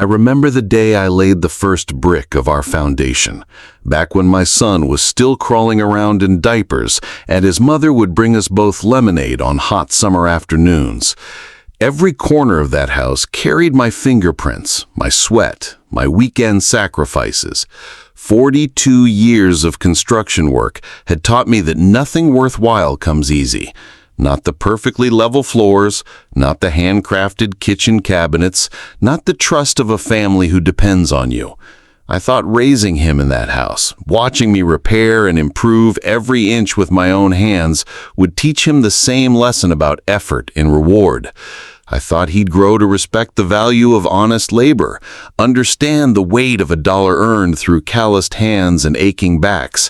I remember the day I laid the first brick of our foundation, back when my son was still crawling around in diapers and his mother would bring us both lemonade on hot summer afternoons. Every corner of that house carried my fingerprints, my sweat, my weekend sacrifices. 42 years of construction work had taught me that nothing worthwhile comes easy. Not the perfectly level floors, not the handcrafted kitchen cabinets, not the trust of a family who depends on you. I thought raising him in that house, watching me repair and improve every inch with my own hands, would teach him the same lesson about effort and reward. I thought he'd grow to respect the value of honest labor, understand the weight of a dollar earned through calloused hands and aching backs.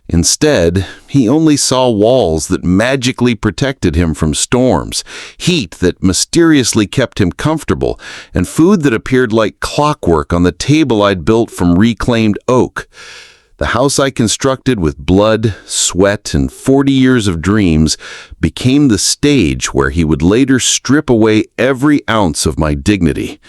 Instead, he only saw walls that magically protected him from storms, heat that mysteriously kept him comfortable, and food that appeared like clockwork on the table I'd built from reclaimed oak. The house I constructed with blood, sweat, and 40 years of dreams became the stage where he would later strip away every ounce of my dignity.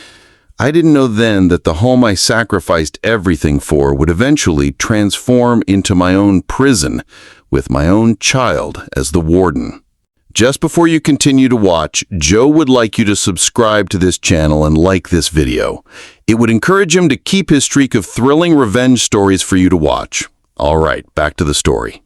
I didn't know then that the home I sacrificed everything for would eventually transform into my own prison, with my own child as the warden. Just before you continue to watch, Joe would like you to subscribe to this channel and like this video. It would encourage him to keep his streak of thrilling revenge stories for you to watch. All right, back to the story.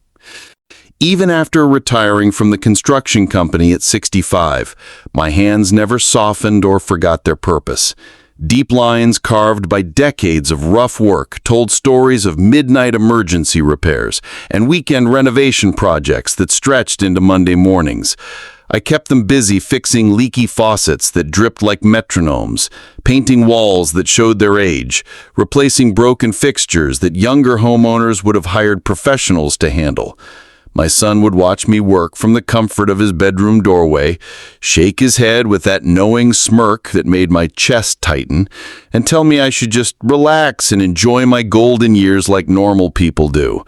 Even after retiring from the construction company at 65, my hands never softened or forgot their purpose. Deep lines carved by decades of rough work told stories of midnight emergency repairs and weekend renovation projects that stretched into Monday mornings. I kept them busy fixing leaky faucets that dripped like metronomes, painting walls that showed their age, replacing broken fixtures that younger homeowners would have hired professionals to handle. My son would watch me work from the comfort of his bedroom doorway, shake his head with that knowing smirk that made my chest tighten, and tell me I should just relax and enjoy my golden years like normal people do.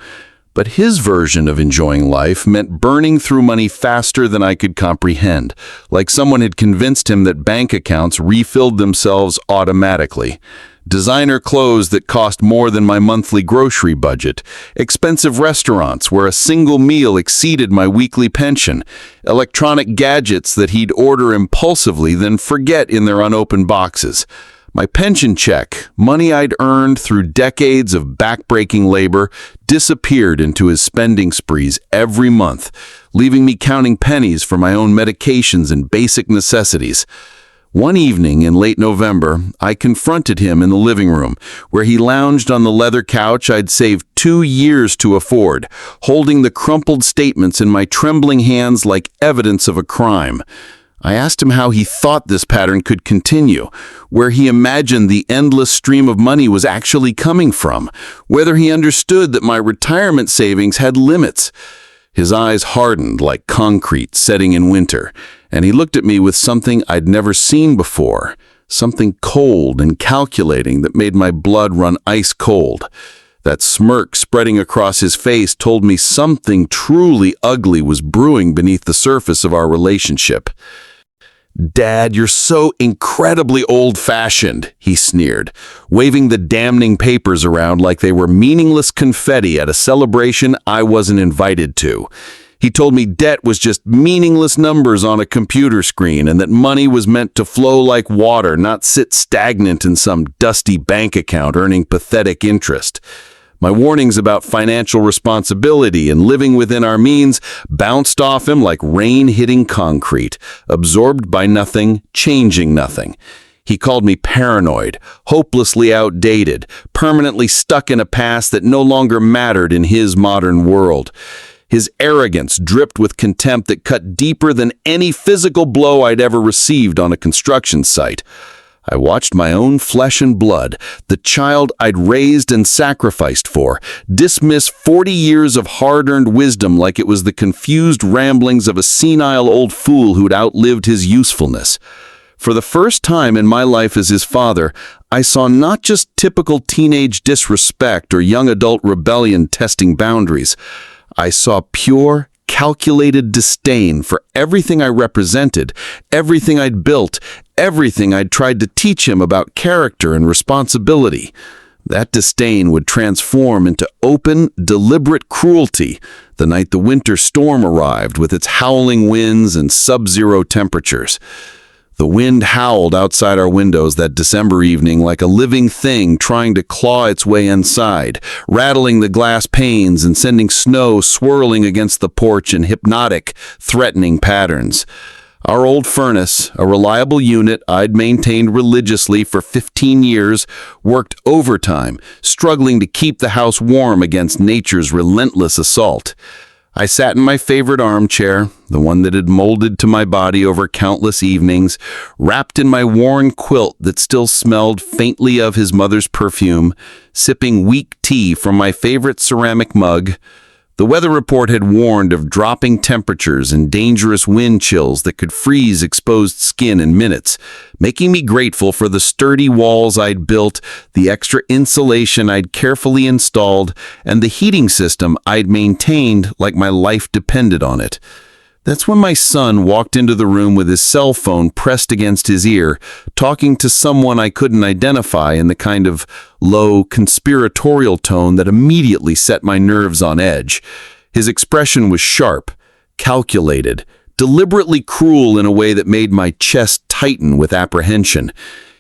But his version of enjoying life meant burning through money faster than I could comprehend, like someone had convinced him that bank accounts refilled themselves automatically. Designer clothes that cost more than my monthly grocery budget, expensive restaurants where a single meal exceeded my weekly pension, electronic gadgets that he'd order impulsively then forget in their unopened boxes. My pension check, money I'd earned through decades of backbreaking labor, disappeared into his spending sprees every month, leaving me counting pennies for my own medications and basic necessities. One evening in late November, I confronted him in the living room, where he lounged on the leather couch I'd saved 2 years to afford, holding the crumpled statements in my trembling hands like evidence of a crime. I asked him how he thought this pattern could continue, where he imagined the endless stream of money was actually coming from, whether he understood that my retirement savings had limits. His eyes hardened like concrete setting in winter, and he looked at me with something I'd never seen before, something cold and calculating that made my blood run ice cold. That smirk spreading across his face told me something truly ugly was brewing beneath the surface of our relationship. "Dad, you're so incredibly old-fashioned," he sneered, waving the damning papers around like they were meaningless confetti at a celebration I wasn't invited to. He told me debt was just meaningless numbers on a computer screen and that money was meant to flow like water, not sit stagnant in some dusty bank account earning pathetic interest. My warnings about financial responsibility and living within our means bounced off him like rain hitting concrete, absorbed by nothing, changing nothing. He called me paranoid, hopelessly outdated, permanently stuck in a past that no longer mattered in his modern world. His arrogance dripped with contempt that cut deeper than any physical blow I'd ever received on a construction site. I watched my own flesh and blood, the child I'd raised and sacrificed for, dismiss 40 years of hard-earned wisdom like it was the confused ramblings of a senile old fool who'd outlived his usefulness. For the first time in my life as his father, I saw not just typical teenage disrespect or young adult rebellion testing boundaries. I saw pure, calculated disdain for everything I represented, everything I'd built, everything I'd tried to teach him about character and responsibility. That disdain would transform into open, deliberate cruelty the night the winter storm arrived with its howling winds and sub-zero temperatures. The wind howled outside our windows that December evening like a living thing trying to claw its way inside, rattling the glass panes and sending snow swirling against the porch in hypnotic, threatening patterns. Our old furnace, a reliable unit I'd maintained religiously for 15 years, worked overtime, struggling to keep the house warm against nature's relentless assault. I sat in my favorite armchair, the one that had molded to my body over countless evenings, wrapped in my worn quilt that still smelled faintly of his mother's perfume, sipping weak tea from my favorite ceramic mug. The weather report had warned of dropping temperatures and dangerous wind chills that could freeze exposed skin in minutes, making me grateful for the sturdy walls I'd built, the extra insulation I'd carefully installed, and the heating system I'd maintained like my life depended on it. That's when my son walked into the room with his cell phone pressed against his ear, talking to someone I couldn't identify in the kind of low, conspiratorial tone that immediately set my nerves on edge. His expression was sharp, calculated, deliberately cruel in a way that made my chest tighten with apprehension.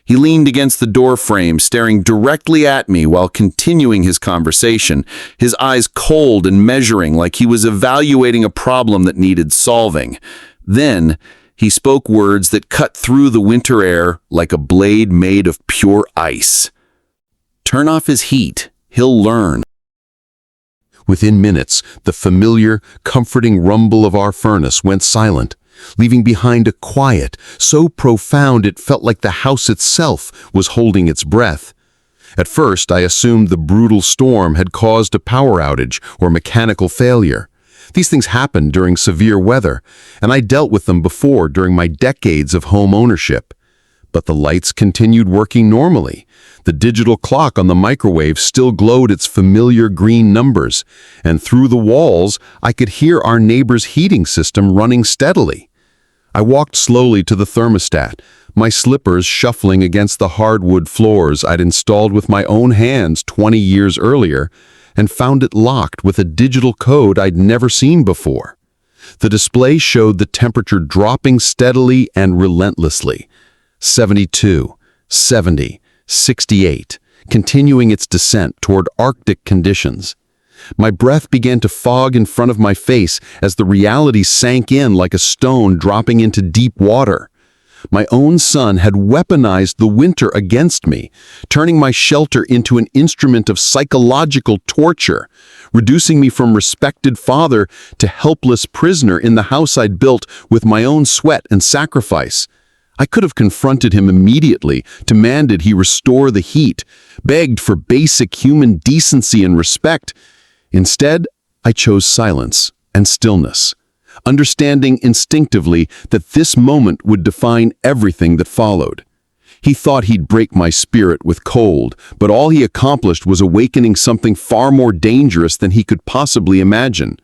He leaned against the door frame, staring directly at me while continuing his conversation, his eyes cold and measuring like he was evaluating a problem that needed solving. Then, he spoke words that cut through the winter air like a blade made of pure ice. "Turn off his heat. He'll learn." Within minutes, the familiar, comforting rumble of our furnace went silent, leaving behind a quiet so profound it felt like the house itself was holding its breath. At first, I assumed the brutal storm had caused a power outage or mechanical failure. These things happen during severe weather, and I dealt with them before during my decades of home ownership. But the lights continued working normally. The digital clock on the microwave still glowed its familiar green numbers, and through the walls, I could hear our neighbor's heating system running steadily. I walked slowly to the thermostat, my slippers shuffling against the hardwood floors I'd installed with my own hands 20 years earlier, and found it locked with a digital code I'd never seen before. The display showed the temperature dropping steadily and relentlessly. 72, 70, 68, continuing its descent toward Arctic conditions. My breath began to fog in front of my face as the reality sank in like a stone dropping into deep water. My own son had weaponized the winter against me, turning my shelter into an instrument of psychological torture, reducing me from respected father to helpless prisoner in the house I'd built with my own sweat and sacrifice. I could have confronted him immediately, demanded he restore the heat, begged for basic human decency and respect. Instead, I chose silence and stillness, understanding instinctively that this moment would define everything that followed. He thought he'd break my spirit with cold, but all he accomplished was awakening something far more dangerous than he could possibly imagine.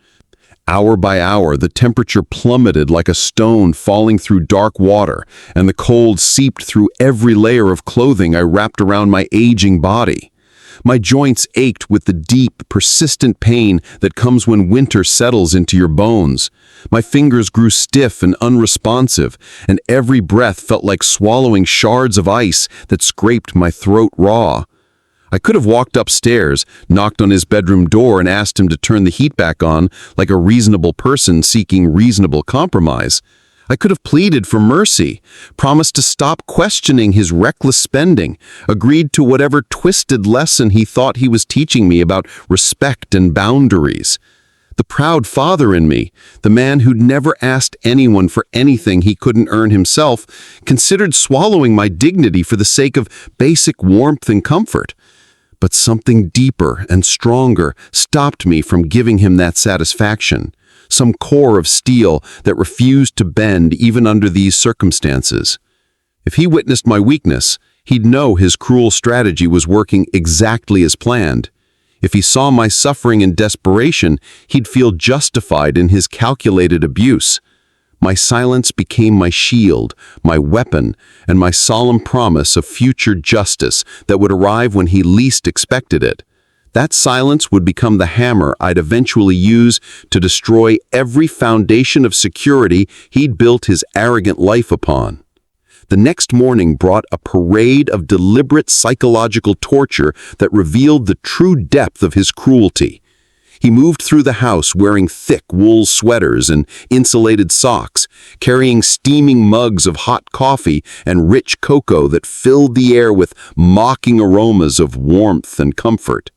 Hour by hour, the temperature plummeted like a stone falling through dark water, and the cold seeped through every layer of clothing I wrapped around my aging body. My joints ached with the deep, persistent pain that comes when winter settles into your bones. My fingers grew stiff and unresponsive, and every breath felt like swallowing shards of ice that scraped my throat raw. I could have walked upstairs, knocked on his bedroom door and asked him to turn the heat back on like a reasonable person seeking reasonable compromise. I could have pleaded for mercy, promised to stop questioning his reckless spending, agreed to whatever twisted lesson he thought he was teaching me about respect and boundaries. The proud father in me, the man who'd never asked anyone for anything he couldn't earn himself, considered swallowing my dignity for the sake of basic warmth and comfort. But something deeper and stronger stopped me from giving him that satisfaction. Some core of steel that refused to bend even under these circumstances. If he witnessed my weakness, he'd know his cruel strategy was working exactly as planned. If he saw my suffering and desperation, he'd feel justified in his calculated abuse. My silence became my shield, my weapon, and my solemn promise of future justice that would arrive when he least expected it. That silence would become the hammer I'd eventually use to destroy every foundation of security he'd built his arrogant life upon. The next morning brought a parade of deliberate psychological torture that revealed the true depth of his cruelty. He moved through the house wearing thick wool sweaters and insulated socks, carrying steaming mugs of hot coffee and rich cocoa that filled the air with mocking aromas of warmth and comfort.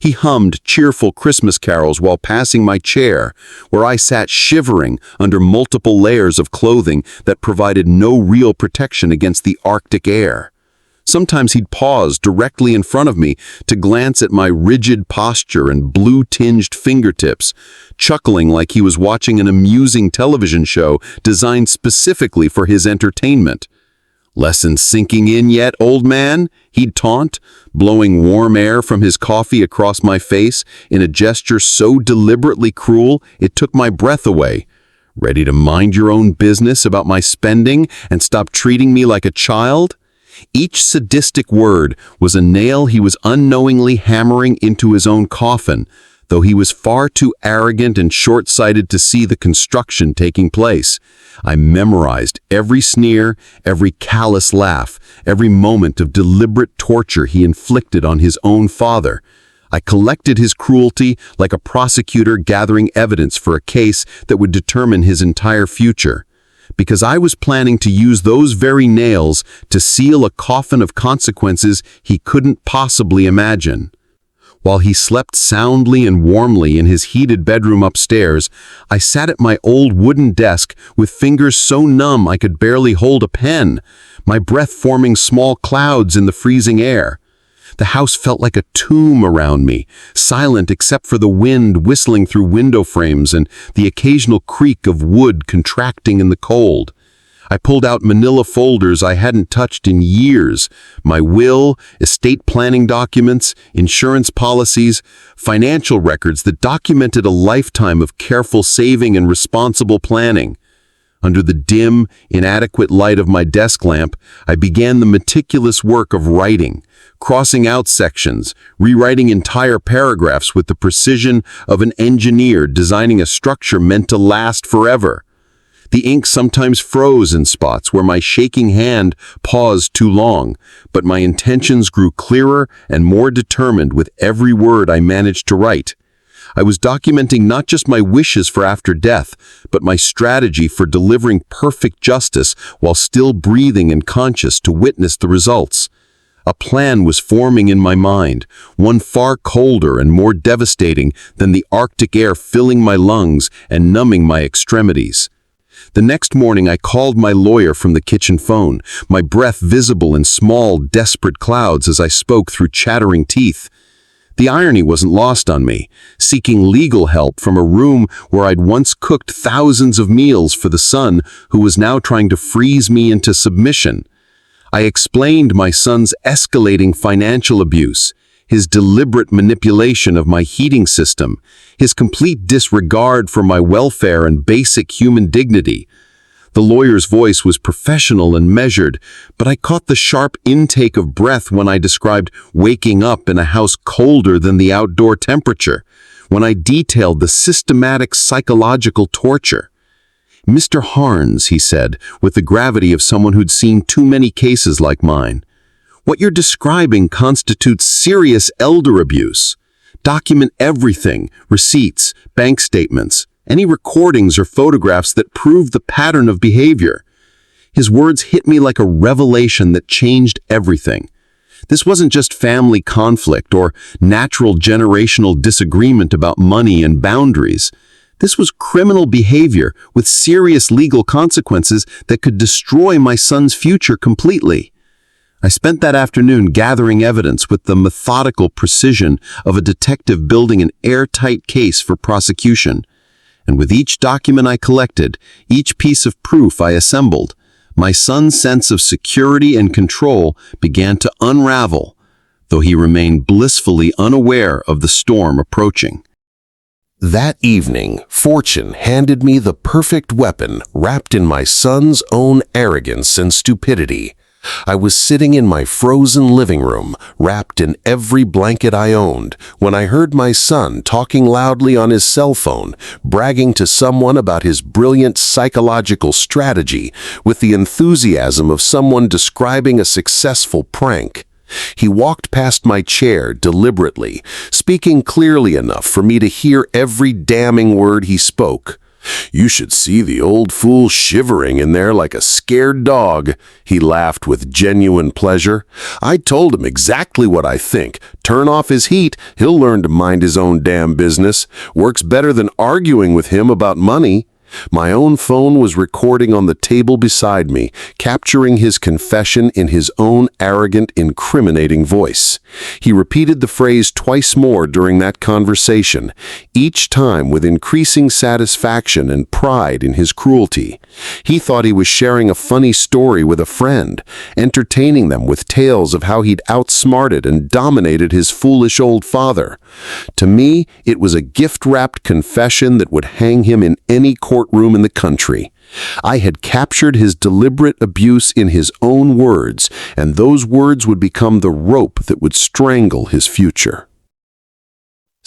He hummed cheerful Christmas carols while passing my chair, where I sat shivering under multiple layers of clothing that provided no real protection against the Arctic air. Sometimes he'd pause directly in front of me to glance at my rigid posture and blue-tinged fingertips, chuckling like he was watching an amusing television show designed specifically for his entertainment. "Lesson sinking in yet, old man?" he'd taunt, blowing warm air from his coffee across my face in a gesture so deliberately cruel it took my breath away. "Ready to mind your own business about my spending and stop treating me like a child?" Each sadistic word was a nail he was unknowingly hammering into his own coffin, though he was far too arrogant and short-sighted to see the construction taking place. I memorized every sneer, every callous laugh, every moment of deliberate torture he inflicted on his own father. I collected his cruelty like a prosecutor gathering evidence for a case that would determine his entire future. Because I was planning to use those very nails to seal a coffin of consequences he couldn't possibly imagine. While he slept soundly and warmly in his heated bedroom upstairs, I sat at my old wooden desk with fingers so numb I could barely hold a pen, my breath forming small clouds in the freezing air. The house felt like a tomb around me, silent except for the wind whistling through window frames and the occasional creak of wood contracting in the cold. I pulled out manila folders I hadn't touched in years, my will, estate planning documents, insurance policies, financial records that documented a lifetime of careful saving and responsible planning. Under the dim, inadequate light of my desk lamp, I began the meticulous work of writing, crossing out sections, rewriting entire paragraphs with the precision of an engineer designing a structure meant to last forever. The ink sometimes froze in spots where my shaking hand paused too long, but my intentions grew clearer and more determined with every word I managed to write. I was documenting not just my wishes for after death, but my strategy for delivering perfect justice while still breathing and conscious to witness the results. A plan was forming in my mind, one far colder and more devastating than the Arctic air filling my lungs and numbing my extremities. The next morning I called my lawyer from the kitchen phone, my breath visible in small, desperate clouds as I spoke through chattering teeth. The irony wasn't lost on me, seeking legal help from a room where I'd once cooked thousands of meals for the son who was now trying to freeze me into submission. I explained my son's escalating financial abuse, his deliberate manipulation of my heating system, his complete disregard for my welfare and basic human dignity. The lawyer's voice was professional and measured, but I caught the sharp intake of breath when I described waking up in a house colder than the outdoor temperature, when I detailed the systematic psychological torture. "Mr. Harns," he said, with the gravity of someone who'd seen too many cases like mine, "what you're describing constitutes serious elder abuse. Document everything, receipts, bank statements, any recordings or photographs that prove the pattern of behavior." His words hit me like a revelation that changed everything. This wasn't just family conflict or natural generational disagreement about money and boundaries. This was criminal behavior with serious legal consequences that could destroy my son's future completely. I spent that afternoon gathering evidence with the methodical precision of a detective building an airtight case for prosecution. And with each document I collected, each piece of proof I assembled, my son's sense of security and control began to unravel. though he remained blissfully unaware of the storm approaching. That evening, fortune handed me the perfect weapon wrapped in my son's own arrogance and stupidity. I was sitting in my frozen living room, wrapped in every blanket I owned, when I heard my son talking loudly on his cell phone, bragging to someone about his brilliant psychological strategy with the enthusiasm of someone describing a successful prank. He walked past my chair deliberately, speaking clearly enough for me to hear every damning word he spoke. "You should see the old fool shivering in there like a scared dog," he laughed with genuine pleasure. "I told him exactly what I think. Turn off his heat, he'll learn to mind his own damn business. Works better than arguing with him about money." My own phone was recording on the table beside me, capturing his confession in his own arrogant, incriminating voice. He repeated the phrase twice more during that conversation, each time with increasing satisfaction and pride in his cruelty. He thought he was sharing a funny story with a friend, entertaining them with tales of how he'd outsmarted and dominated his foolish old father. To me, it was a gift-wrapped confession that would hang him in any courtroom in the country. I had captured his deliberate abuse in his own words, and those words would become the rope that would strangle his future.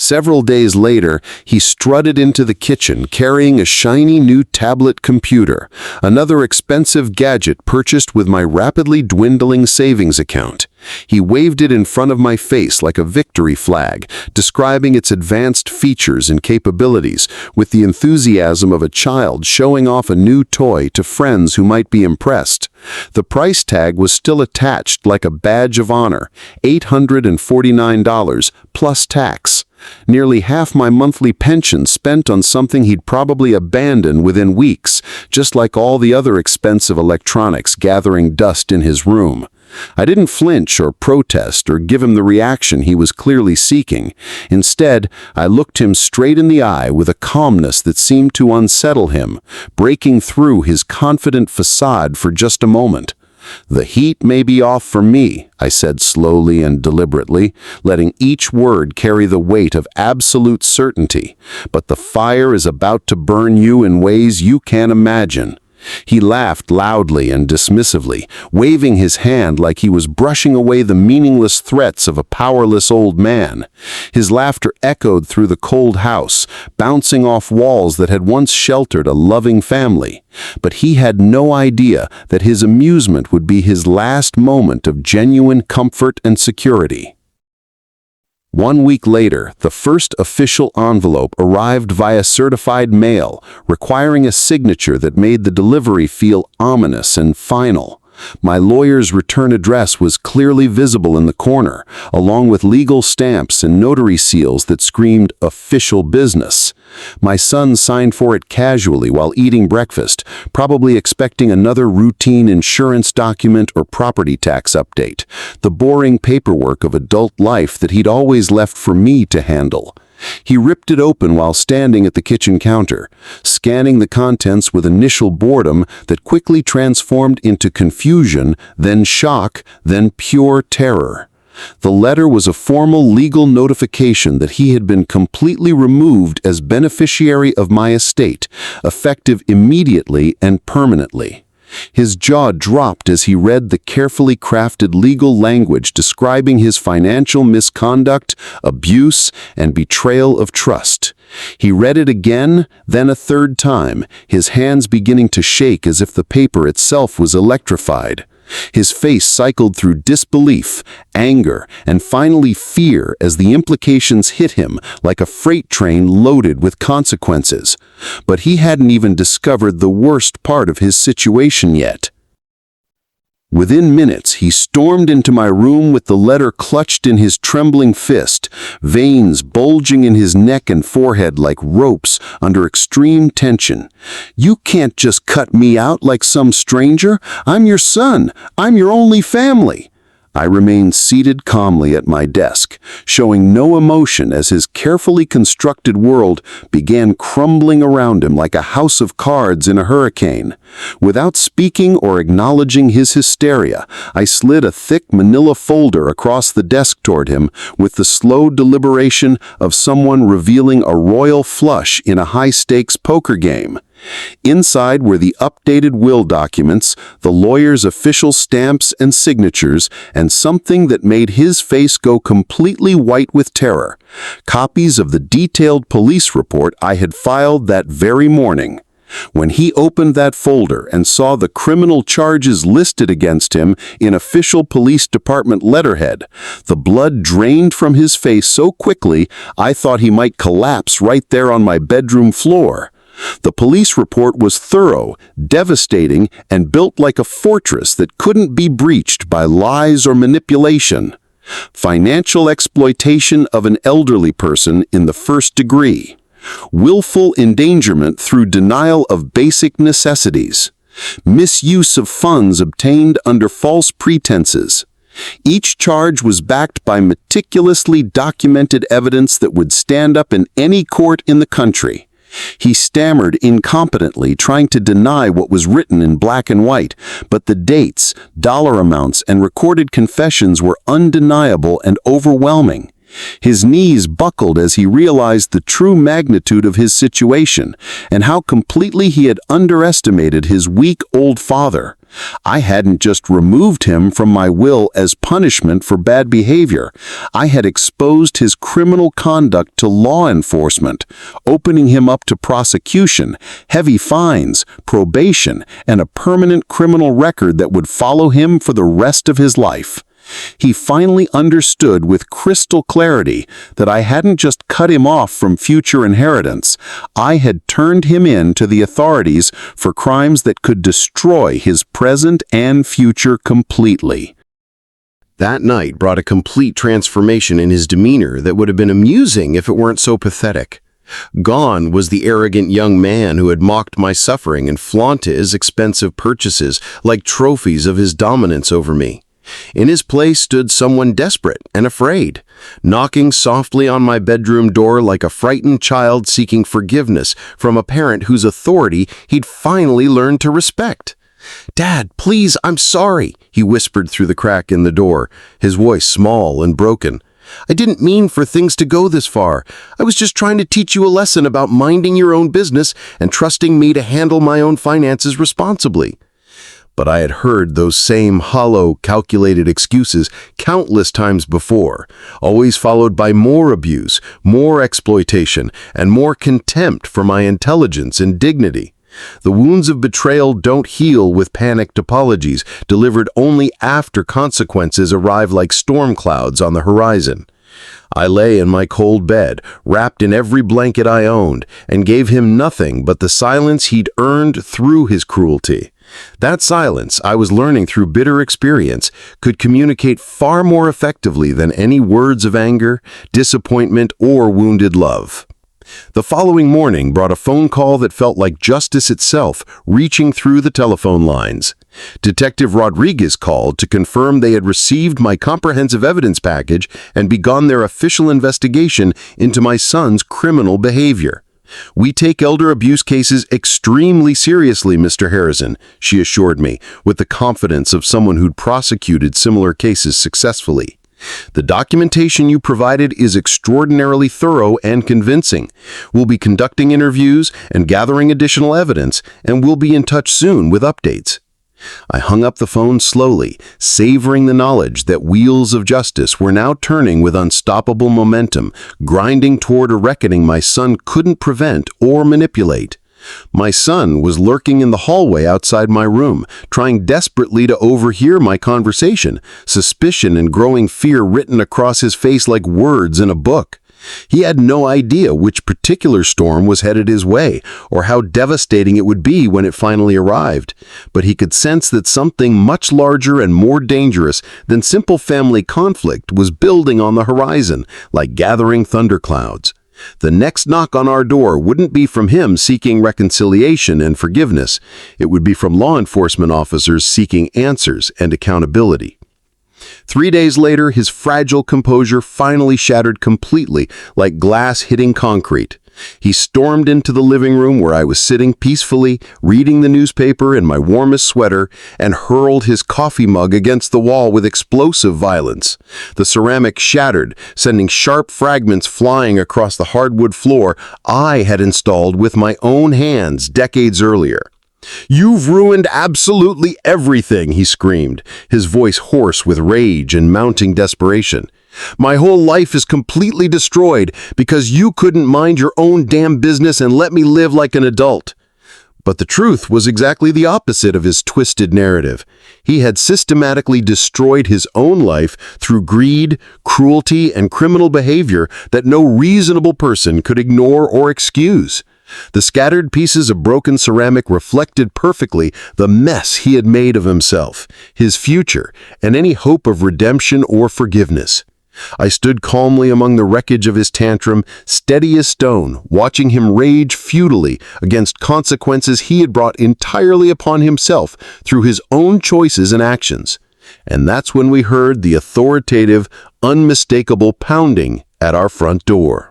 Several days later, he strutted into the kitchen carrying a shiny new tablet computer, another expensive gadget purchased with my rapidly dwindling savings account. He waved it in front of my face like a victory flag, describing its advanced features and capabilities with the enthusiasm of a child showing off a new toy to friends who might be impressed. The price tag was still attached like a badge of honor, $849 plus tax. Nearly half my monthly pension spent on something he'd probably abandon within weeks, just like all the other expensive electronics gathering dust in his room. I didn't flinch or protest or give him the reaction he was clearly seeking. Instead, I looked him straight in the eye with a calmness that seemed to unsettle him, breaking through his confident facade for just a moment. "The heat may be off for me," I said slowly and deliberately, letting each word carry the weight of absolute certainty, "but the fire is about to burn you in ways you can't imagine." He laughed loudly and dismissively, waving his hand like he was brushing away the meaningless threats of a powerless old man. His laughter echoed through the cold house, bouncing off walls that had once sheltered a loving family. But he had no idea that his amusement would be his last moment of genuine comfort and security. 1 week later, the first official envelope arrived via certified mail, requiring a signature that made the delivery feel ominous and final. My lawyer's return address was clearly visible in the corner, along with legal stamps and notary seals that screamed official business. My son signed for it casually while eating breakfast, probably expecting another routine insurance document or property tax update, the boring paperwork of adult life that he'd always left for me to handle. He ripped it open while standing at the kitchen counter, scanning the contents with initial boredom that quickly transformed into confusion, then shock, then pure terror. The letter was a formal legal notification that he had been completely removed as beneficiary of my estate, effective immediately and permanently. His jaw dropped as he read the carefully crafted legal language describing his financial misconduct, abuse, and betrayal of trust. He read it again, then a third time, his hands beginning to shake as if the paper itself was electrified. His face cycled through disbelief, anger, and finally fear as the implications hit him like a freight train loaded with consequences. But he hadn't even discovered the worst part of his situation yet. Within minutes, he stormed into my room with the letter clutched in his trembling fist, veins bulging in his neck and forehead like ropes under extreme tension. "You can't just cut me out like some stranger. I'm your son. I'm your only family." I remained seated calmly at my desk, showing no emotion as his carefully constructed world began crumbling around him like a house of cards in a hurricane. Without speaking or acknowledging his hysteria, I slid a thick manila folder across the desk toward him with the slow deliberation of someone revealing a royal flush in a high-stakes poker game. Inside were the updated will documents, the lawyer's official stamps and signatures, and something that made his face go completely white with terror: copies of the detailed police report I had filed that very morning. When he opened that folder and saw the criminal charges listed against him in official police department letterhead, the blood drained from his face so quickly I thought he might collapse right there on my bedroom floor. The police report was thorough, devastating, and built like a fortress that couldn't be breached by lies or manipulation. Financial exploitation of an elderly person in the first degree. Willful endangerment through denial of basic necessities. Misuse of funds obtained under false pretenses. Each charge was backed by meticulously documented evidence that would stand up in any court in the country. He stammered incompetently, trying to deny what was written in black and white, but the dates, dollar amounts, and recorded confessions were undeniable and overwhelming. His knees buckled as he realized the true magnitude of his situation and how completely he had underestimated his weak old father. I hadn't just removed him from my will as punishment for bad behavior. I had exposed his criminal conduct to law enforcement, opening him up to prosecution, heavy fines, probation, and a permanent criminal record that would follow him for the rest of his life. He finally understood with crystal clarity that I hadn't just cut him off from future inheritance. I had turned him in to the authorities for crimes that could destroy his present and future completely. That night brought a complete transformation in his demeanor that would have been amusing if it weren't so pathetic. Gone was the arrogant young man who had mocked my suffering and flaunted his expensive purchases like trophies of his dominance over me. In his place stood someone desperate and afraid, knocking softly on my bedroom door like a frightened child seeking forgiveness from a parent whose authority he'd finally learned to respect. "Dad, please, I'm sorry," he whispered through the crack in the door, his voice small and broken. "I didn't mean for things to go this far. I was just trying to teach you a lesson about minding your own business and trusting me to handle my own finances responsibly." But I had heard those same hollow, calculated excuses countless times before, always followed by more abuse, more exploitation, and more contempt for my intelligence and dignity. The wounds of betrayal don't heal with panicked apologies, delivered only after consequences arrive like storm clouds on the horizon. I lay in my cold bed, wrapped in every blanket I owned, and gave him nothing but the silence he'd earned through his cruelty. That silence, I was learning through bitter experience, could communicate far more effectively than any words of anger, disappointment, or wounded love. The following morning brought a phone call that felt like justice itself reaching through the telephone lines. Detective Rodriguez called to confirm they had received my comprehensive evidence package and begun their official investigation into my son's criminal behavior. "We take elder abuse cases extremely seriously, Mr. Harrison," she assured me, with the confidence of someone who'd prosecuted similar cases successfully. "The documentation you provided is extraordinarily thorough and convincing. We'll be conducting interviews and gathering additional evidence, and we'll be in touch soon with updates." I hung up the phone slowly, savoring the knowledge that wheels of justice were now turning with unstoppable momentum, grinding toward a reckoning my son couldn't prevent or manipulate. My son was lurking in the hallway outside my room, trying desperately to overhear my conversation, suspicion and growing fear written across his face like words in a book. He had no idea which particular storm was headed his way, or how devastating it would be when it finally arrived, but he could sense that something much larger and more dangerous than simple family conflict was building on the horizon, like gathering thunderclouds. The next knock on our door wouldn't be from him seeking reconciliation and forgiveness. It would be from law enforcement officers seeking answers and accountability. 3 days later, his fragile composure finally shattered completely, like glass hitting concrete. He stormed into the living room where I was sitting peacefully, reading the newspaper in my warmest sweater, and hurled his coffee mug against the wall with explosive violence. The ceramic shattered, sending sharp fragments flying across the hardwood floor I had installed with my own hands decades earlier. "You've ruined absolutely everything," he screamed, his voice hoarse with rage and mounting desperation. "My whole life is completely destroyed because you couldn't mind your own damn business and let me live like an adult." But the truth was exactly the opposite of his twisted narrative. He had systematically destroyed his own life through greed, cruelty, and criminal behavior that no reasonable person could ignore or excuse. The scattered pieces of broken ceramic reflected perfectly the mess he had made of himself, his future, and any hope of redemption or forgiveness. I stood calmly among the wreckage of his tantrum, steady as stone, watching him rage futilely against consequences he had brought entirely upon himself through his own choices and actions. And that's when we heard the authoritative, unmistakable pounding at our front door.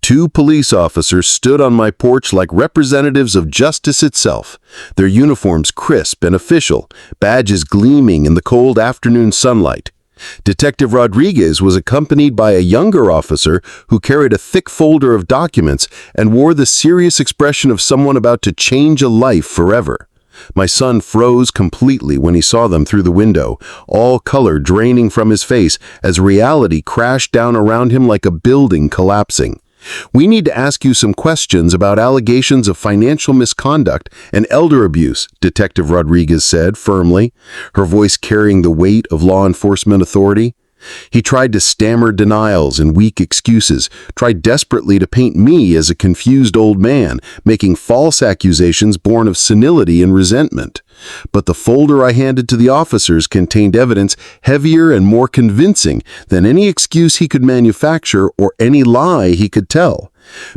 2 police officers stood on my porch like representatives of justice itself, their uniforms crisp and official, badges gleaming in the cold afternoon sunlight. Detective Rodriguez was accompanied by a younger officer who carried a thick folder of documents and wore the serious expression of someone about to change a life forever. My son froze completely when he saw them through the window, all color draining from his face as reality crashed down around him like a building collapsing. "We need to ask you some questions about allegations of financial misconduct and elder abuse," Detective Rodriguez said firmly, her voice carrying the weight of law enforcement authority. He tried to stammer denials and weak excuses, tried desperately to paint me as a confused old man, making false accusations born of senility and resentment. But the folder I handed to the officers contained evidence heavier and more convincing than any excuse he could manufacture or any lie he could tell.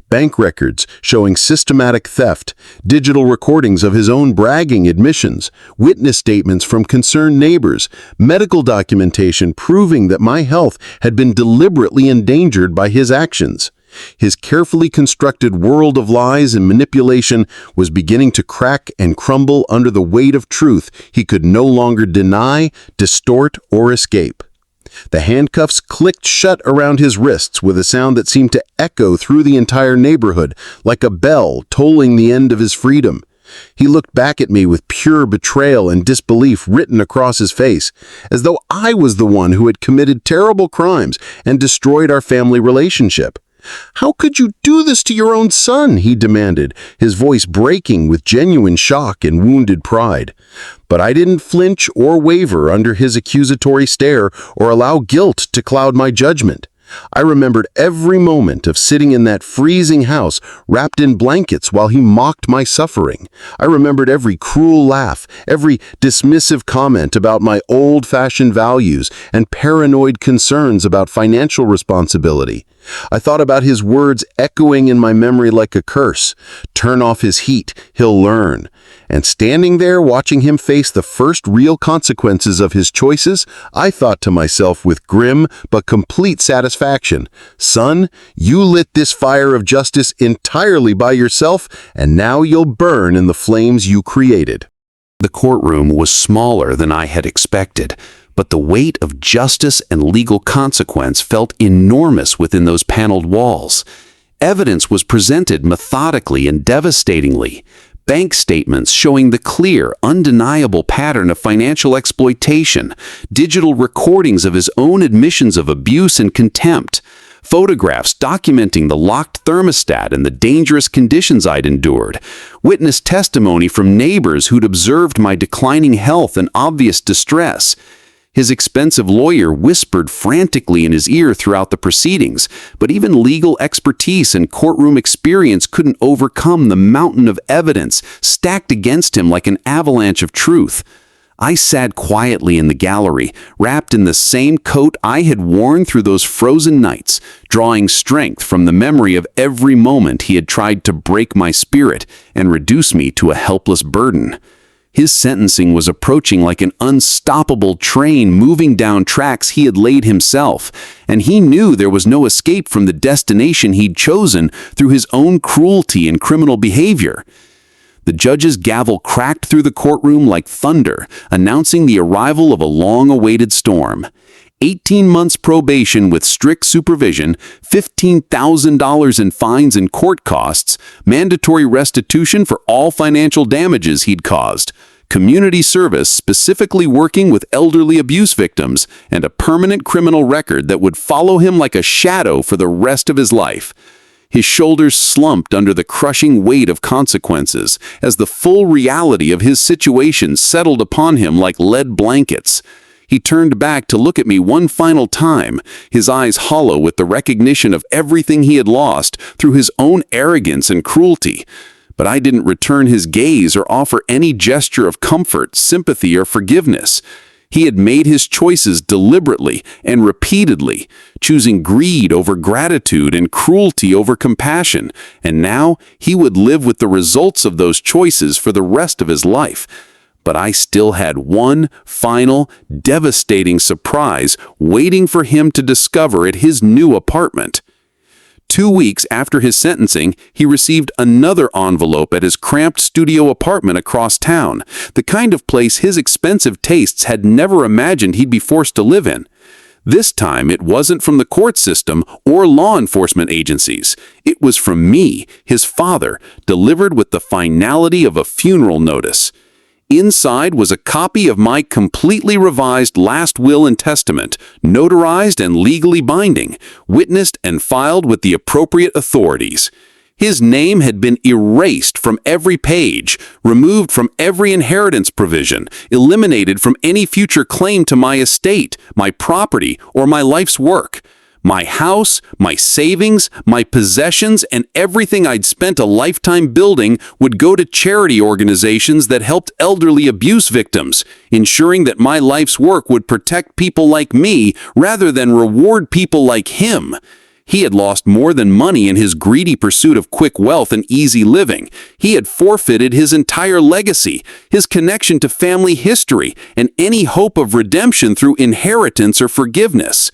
Bank records showing systematic theft, digital recordings of his own bragging admissions, witness statements from concerned neighbors, medical documentation proving that my health had been deliberately endangered by his actions. His carefully constructed world of lies and manipulation was beginning to crack and crumble under the weight of truth he could no longer deny, distort, or escape. The handcuffs clicked shut around his wrists with a sound that seemed to echo through the entire neighborhood, like a bell tolling the end of his freedom. He looked back at me with pure betrayal and disbelief written across his face, as though I was the one who had committed terrible crimes and destroyed our family relationship. "How could you do this to your own son?" he demanded, his voice breaking with genuine shock and wounded pride. But I didn't flinch or waver under his accusatory stare or allow guilt to cloud my judgment. I remembered every moment of sitting in that freezing house wrapped in blankets while he mocked my suffering. I remembered every cruel laugh, every dismissive comment about my old-fashioned values and paranoid concerns about financial responsibility. I thought about his words echoing in my memory like a curse. "Turn off his heat, he'll learn." And standing there watching him face the first real consequences of his choices, I thought to myself with grim but complete satisfaction, "Son, you lit this fire of justice entirely by yourself, and now you'll burn in the flames you created." The courtroom was smaller than I had expected, but the weight of justice and legal consequence felt enormous within those paneled walls. Evidence was presented methodically and devastatingly. Bank statements showing the clear, undeniable pattern of financial exploitation, digital recordings of his own admissions of abuse and contempt, photographs documenting the locked thermostat and the dangerous conditions I'd endured, witness testimony from neighbors who'd observed my declining health and obvious distress. His expensive lawyer whispered frantically in his ear throughout the proceedings, but even legal expertise and courtroom experience couldn't overcome the mountain of evidence stacked against him like an avalanche of truth. I sat quietly in the gallery, wrapped in the same coat I had worn through those frozen nights, drawing strength from the memory of every moment he had tried to break my spirit and reduce me to a helpless burden. His sentencing was approaching like an unstoppable train moving down tracks he had laid himself, and he knew there was no escape from the destination he'd chosen through his own cruelty and criminal behavior. The judge's gavel cracked through the courtroom like thunder, announcing the arrival of a long-awaited storm. 18 months probation with strict supervision, $15,000 in fines and court costs, mandatory restitution for all financial damages he'd caused, community service specifically working with elderly abuse victims, and a permanent criminal record that would follow him like a shadow for the rest of his life. His shoulders slumped under the crushing weight of consequences as the full reality of his situation settled upon him like lead blankets. He turned back to look at me one final time, his eyes hollow with the recognition of everything he had lost through his own arrogance and cruelty. But I didn't return his gaze or offer any gesture of comfort, sympathy, or forgiveness. He had made his choices deliberately and repeatedly, choosing greed over gratitude and cruelty over compassion, and now he would live with the results of those choices for the rest of his life. But I still had one final, devastating surprise waiting for him to discover at his new apartment. 2 weeks after his sentencing, he received another envelope at his cramped studio apartment across town, the kind of place his expensive tastes had never imagined he'd be forced to live in. This time, it wasn't from the court system or law enforcement agencies. It was from me, his father, delivered with the finality of a funeral notice. Inside was a copy of my completely revised last will and testament, notarized and legally binding, witnessed and filed with the appropriate authorities. His name had been erased from every page, removed from every inheritance provision, eliminated from any future claim to my estate, my property, or my life's work. My house, my savings, my possessions, and everything I'd spent a lifetime building would go to charity organizations that helped elderly abuse victims, ensuring that my life's work would protect people like me rather than reward people like him. He had lost more than money in his greedy pursuit of quick wealth and easy living. He had forfeited his entire legacy, his connection to family history, and any hope of redemption through inheritance or forgiveness.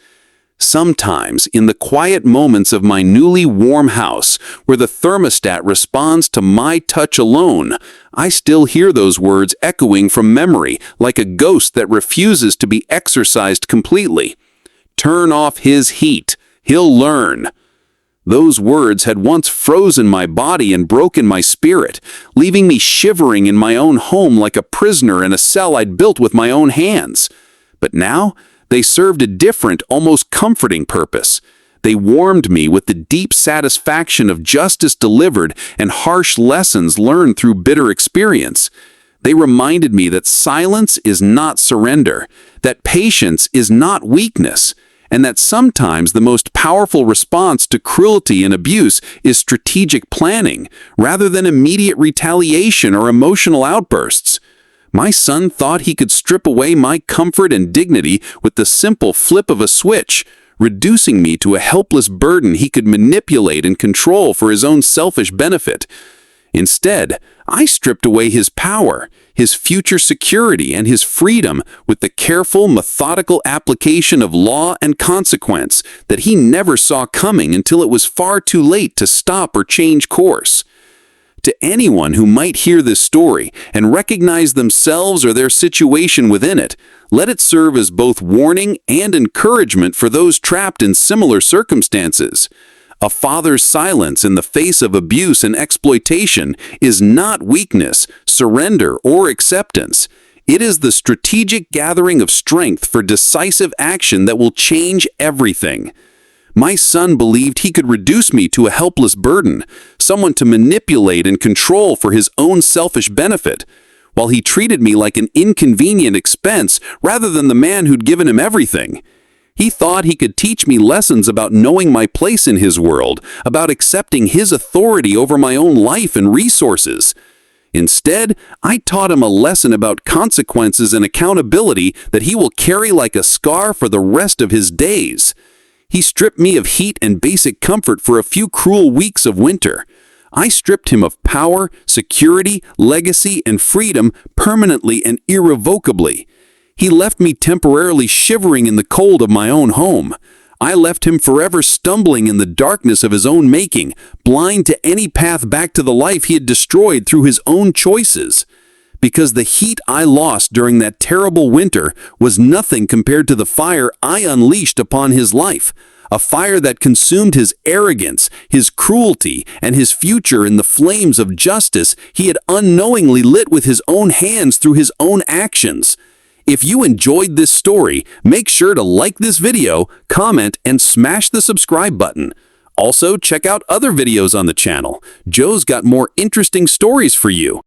Sometimes, in the quiet moments of my newly warm house, where the thermostat responds to my touch alone, I still hear those words echoing from memory like a ghost that refuses to be exorcised completely. Turn off his heat. He'll learn. Those words had once frozen my body and broken my spirit, leaving me shivering in my own home like a prisoner in a cell I'd built with my own hands. But now, they served a different, almost comforting purpose. They warmed me with the deep satisfaction of justice delivered and harsh lessons learned through bitter experience. They reminded me that silence is not surrender, that patience is not weakness, and that sometimes the most powerful response to cruelty and abuse is strategic planning, rather than immediate retaliation or emotional outbursts. My son thought he could strip away my comfort and dignity with the simple flip of a switch, reducing me to a helpless burden he could manipulate and control for his own selfish benefit. Instead, I stripped away his power, his future security, and his freedom with the careful, methodical application of law and consequence that he never saw coming until it was far too late to stop or change course. To anyone who might hear this story and recognize themselves or their situation within it, let it serve as both warning and encouragement for those trapped in similar circumstances. A father's silence in the face of abuse and exploitation is not weakness, surrender, or acceptance. It is the strategic gathering of strength for decisive action that will change everything. My son believed he could reduce me to a helpless burden, someone to manipulate and control for his own selfish benefit, while he treated me like an inconvenient expense rather than the man who'd given him everything. He thought he could teach me lessons about knowing my place in his world, about accepting his authority over my own life and resources. Instead, I taught him a lesson about consequences and accountability that he will carry like a scar for the rest of his days. He stripped me of heat and basic comfort for a few cruel weeks of winter. I stripped him of power, security, legacy, and freedom permanently and irrevocably. He left me temporarily shivering in the cold of my own home. I left him forever stumbling in the darkness of his own making, blind to any path back to the life he had destroyed through his own choices. Because the heat I lost during that terrible winter was nothing compared to the fire I unleashed upon his life, a fire that consumed his arrogance, his cruelty, and his future in the flames of justice he had unknowingly lit with his own hands through his own actions. If you enjoyed this story, make sure to like this video, comment, and smash the subscribe button. Also, check out other videos on the channel. Joe's got more interesting stories for you.